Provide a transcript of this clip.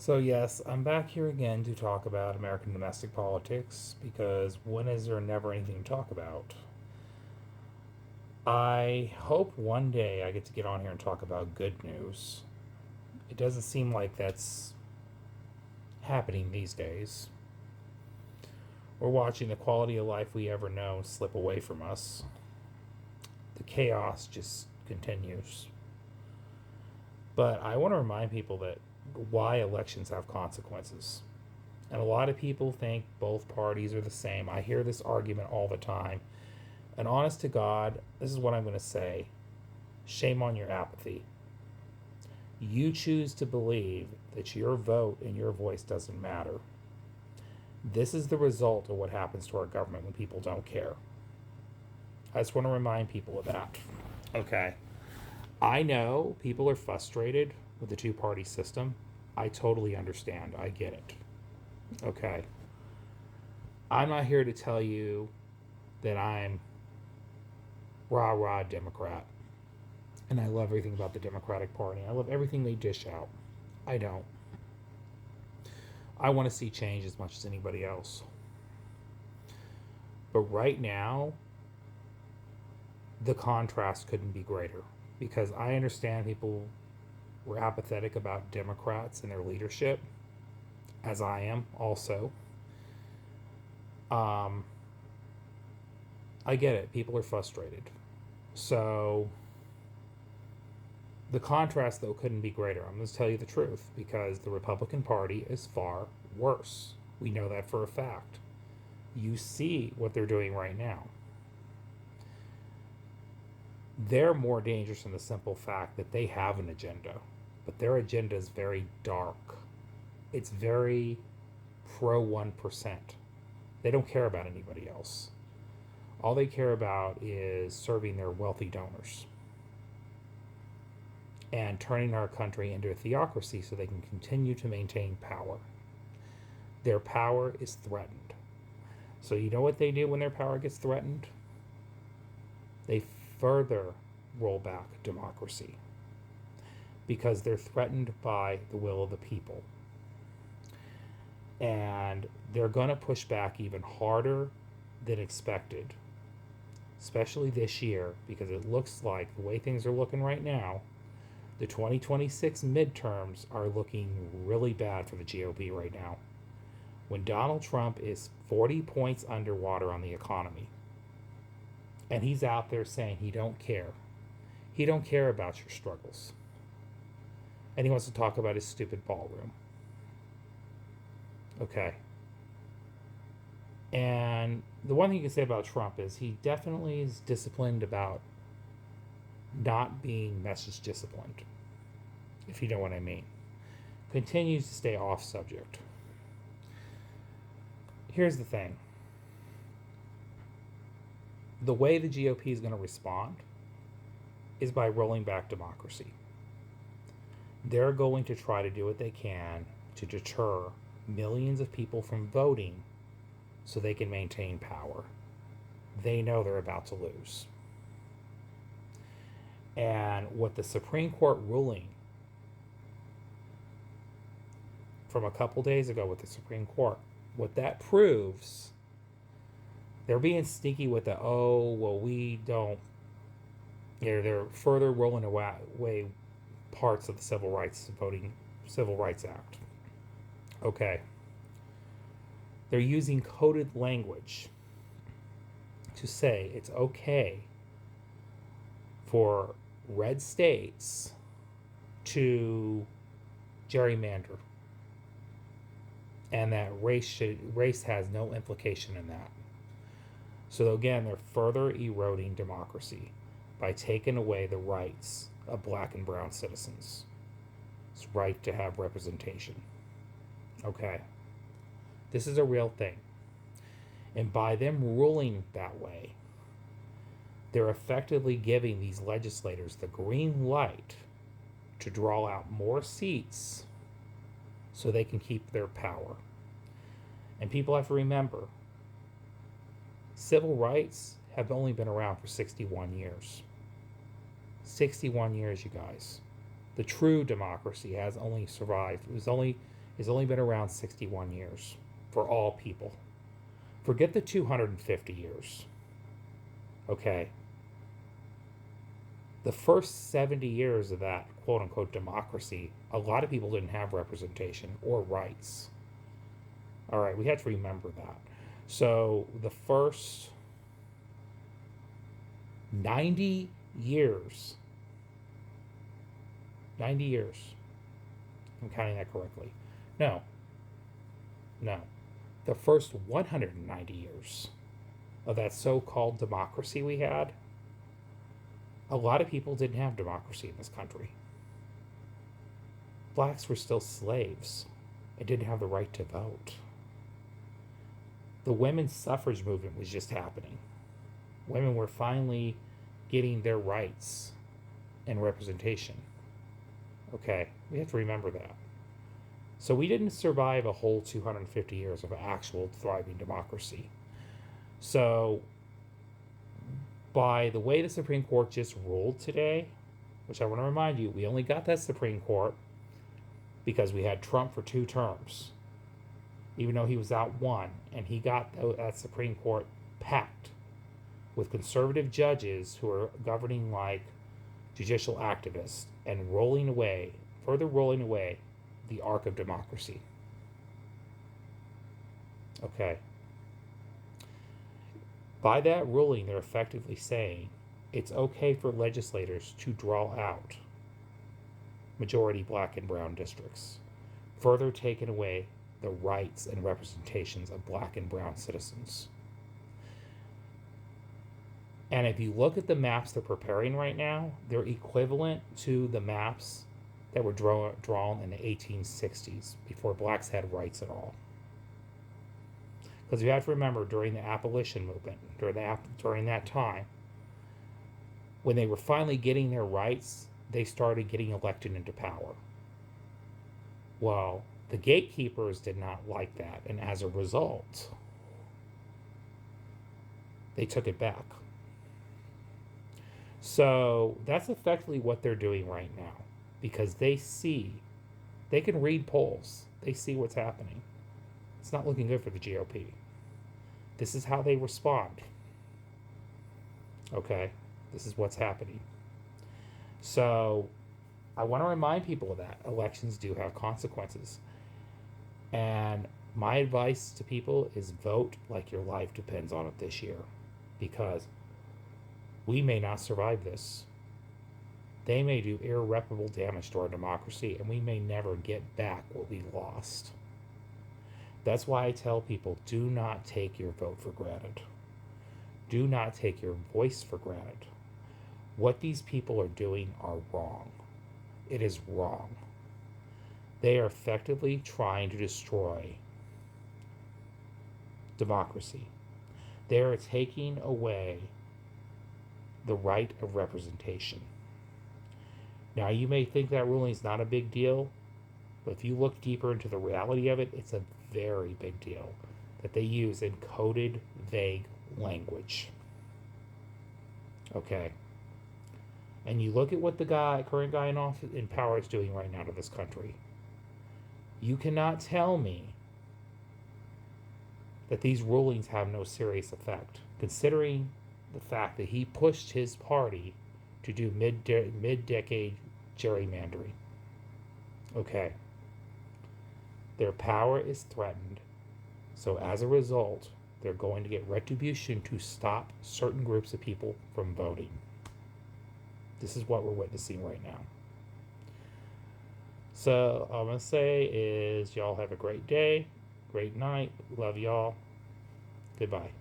So, yes, I'm back here again to talk about American domestic politics because when is there never anything to talk about? I hope one day I get to get on here and talk about good news. It doesn't seem like that's happening these days. We're watching the quality of life we ever know slip away from us. The chaos just continues. But I want to remind people that why elections have consequences. And a lot of people think both parties are the same. I hear this argument all the time. And honest to God, this is what I'm going to say. Shame on your apathy. You choose to believe that your vote and your voice doesn't matter. This is the result of what happens to our government when people don't care. I just want to remind people of that. Okay. I know people are frustrated with the two-party system. I totally understand. I get it. Okay. I'm not here to tell you that I'm rah rah Democrat and I love everything about the Democratic Party. I love everything they dish out. I don't. I want to see change as much as anybody else. But right now, the contrast couldn't be greater because I understand people were apathetic about Democrats and their leadership, as I am also. Um, I get it. People are frustrated. So the contrast, though, couldn't be greater. I'm going to tell you the truth because the Republican Party is far worse. We know that for a fact. You see what they're doing right now. They're more dangerous in the simple fact that they have an agenda, but their agenda is very dark. It's very pro 1%. They don't care about anybody else. All they care about is serving their wealthy donors and turning our country into a theocracy so they can continue to maintain power. Their power is threatened. So, you know what they do when their power gets threatened? They further roll back democracy because they're threatened by the will of the people. And they're going to push back even harder than expected, especially this year, because it looks like the way things are looking right now, the 2026 midterms are looking really bad for the GOP right now. When Donald Trump is 40 points underwater on the economy, and he's out there saying he don't care. He don't care about your struggles. And he wants to talk about his stupid ballroom. Okay. And the one thing you can say about Trump is he definitely is disciplined about not being message disciplined, if you know what I mean. Continues to stay off subject. Here's the thing. The way the GOP is going to respond is by rolling back democracy. They're going to try to do what they can to deter millions of people from voting so they can maintain power. They know they're about to lose. And what the Supreme Court ruling from a couple days ago with the Supreme Court, what that proves, they're being sneaky with the, oh, well, we don't, they're further rolling away parts of the Civil Rights Act. Okay. They're using coded language to say it's okay for red states to gerrymander and that race has no implication in that. So again, they're further eroding democracy by taking away the rights of black and brown citizens. It's right to have representation. Okay. This is a real thing. And by them ruling that way, they're effectively giving these legislators the green light to draw out more seats so they can keep their power. And people have to remember, civil rights have only been around for 61 years. 61 years, you guys. The true democracy has only survived. It was only has only been around 61 years for all people. Forget the 250 years. Okay. The first 70 years of that quote unquote democracy, a lot of people didn't have representation or rights. All right, we have to remember that. So the first 90 years, 90 years, I'm counting that correctly. No, no. The first 190 years of that so called democracy we had, a lot of people didn't have democracy in this country. Blacks were still slaves and didn't have the right to vote. The women's suffrage movement was just happening. Women were finally getting their rights and representation. Okay, we have to remember that. So we didn't survive a whole 250 years of actual thriving democracy. So by the way the Supreme Court just ruled today, which I want to remind you, we only got that Supreme Court because we had Trump for 2 terms, even though he was out 1, and he got that Supreme Court packed with conservative judges who are governing like judicial activists and further rolling away the arc of democracy. Okay. By that ruling, they're effectively saying it's okay for legislators to draw out majority black and brown districts, further taking away the rights and representations of black and brown citizens. And if you look at the maps they're preparing right now, they're equivalent to the maps that were drawn in the 1860s, before blacks had rights at all. Because you have to remember, during the abolition movement, during that time, when they were finally getting their rights, they started getting elected into power. Well, the gatekeepers did not like that, and as a result, they took it back. So that's effectively what they're doing right now, because they can read polls, they see what's happening. It's not looking good for the GOP. This is how they respond. Okay, this is what's happening. So I want to remind people of that. Elections do have consequences. And my advice to people is vote like your life depends on it this year, because we may not survive this. They may do irreparable damage to our democracy, and we may never get back what we lost. That's why I tell people, do not take your vote for granted. Do not take your voice for granted. What these people are doing are wrong. It is wrong. They are effectively trying to destroy democracy. They are taking away the right of representation. Now, you may think that ruling is not a big deal, but if you look deeper into the reality of it, it's a very big deal that they use in coded, vague language. Okay. And you look at what the current guy in power is doing right now to this country. You cannot tell me that these rulings have no serious effect, considering the fact that he pushed his party to do mid-decade gerrymandering. Okay. Their power is threatened, so as a result, they're going to get retribution to stop certain groups of people from voting. This is what we're witnessing right now. So all I'm going to say is y'all have a great day, great night. Love y'all. Goodbye.